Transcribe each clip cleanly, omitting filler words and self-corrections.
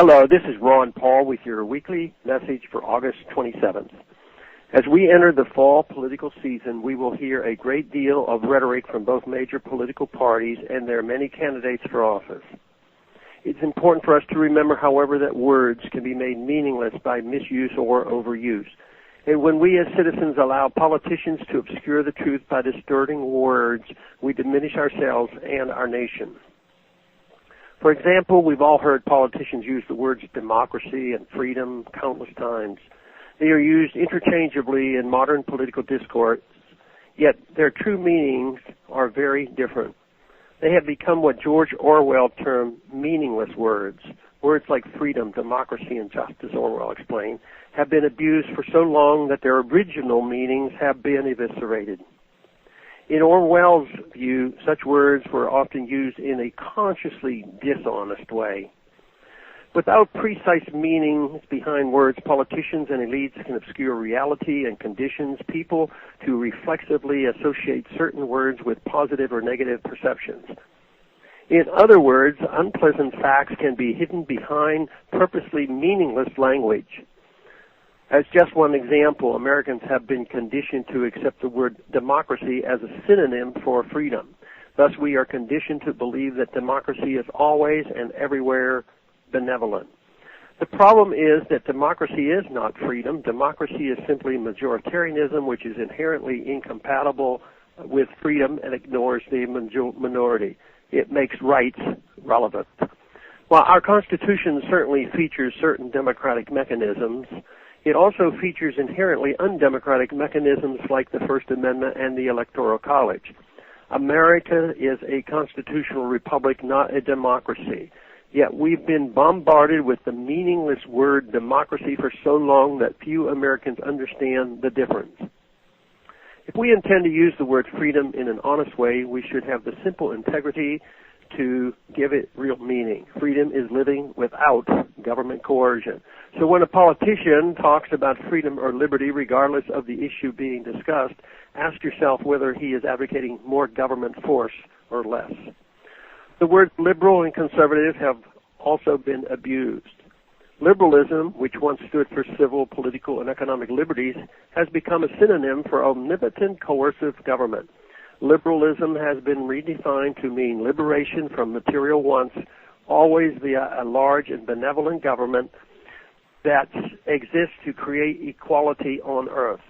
Hello, this is Ron Paul with your weekly message for August 27th. As we enter the fall political season, we will hear a great deal of rhetoric from both major political parties and their many candidates for office. It's important for us to remember, however, that words can be made meaningless by misuse or overuse. And when we as citizens allow politicians to obscure the truth by distorting words, we diminish ourselves and our nation. For example, we've all heard politicians use the words democracy and freedom countless times. They are used interchangeably in modern political discourse, yet their true meanings are very different. They have become what George Orwell termed meaningless words. Words like freedom, democracy, and justice, Orwell explained, have been abused for so long that their original meanings have been eviscerated. In Orwell's view, such words were often used in a consciously dishonest way. Without precise meanings behind words, politicians and elites can obscure reality and conditions people to reflexively associate certain words with positive or negative perceptions. In other words, unpleasant facts can be hidden behind purposely meaningless language. As just one example, Americans have been conditioned to accept the word democracy as a synonym for freedom. Thus, we are conditioned to believe that democracy is always and everywhere benevolent. The problem is that democracy is not freedom. Democracy is simply majoritarianism, which is inherently incompatible with freedom and ignores the minority. It makes rights relevant. While our Constitution certainly features certain democratic mechanisms, it also features inherently undemocratic mechanisms like the First Amendment and the Electoral College. America is a constitutional republic, not a democracy. Yet we've been bombarded with the meaningless word democracy for so long that few Americans understand the difference. If we intend to use the word freedom in an honest way, we should have the simple integrity to give it real meaning. Freedom is living without government coercion. So when a politician talks about freedom or liberty, regardless of the issue being discussed, ask yourself whether he is advocating more government force or less. The words liberal and conservative have also been abused. Liberalism, which once stood for civil, political, and economic liberties, has become a synonym for omnipotent, coercive government. Liberalism has been redefined to mean liberation from material wants, always via a large and benevolent government that exists to create equality on earth.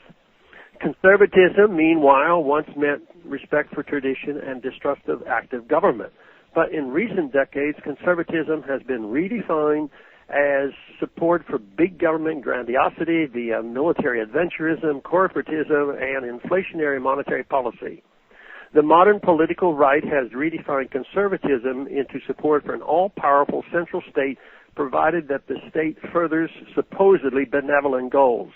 Conservatism, meanwhile, once meant respect for tradition and distrust of active government. But in recent decades, conservatism has been redefined as support for big government grandiosity via military adventurism, corporatism, and inflationary monetary policy. The modern political right has redefined conservatism into support for an all-powerful central state, provided that the state furthers supposedly benevolent goals.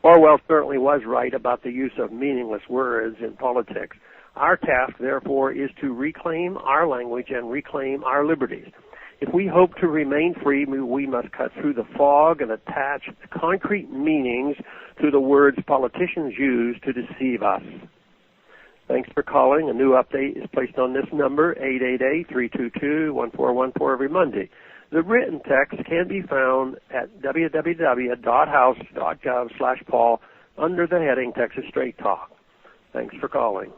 Orwell certainly was right about the use of meaningless words in politics. Our task, therefore, is to reclaim our language and reclaim our liberties. If we hope to remain free, we must cut through the fog and attach concrete meanings to the words politicians use to deceive us. Thanks for calling. A new update is placed on this number, 888-322-1414, every Monday. The written text can be found at www.house.gov/Paul under the heading Texas Straight Talk. Thanks for calling.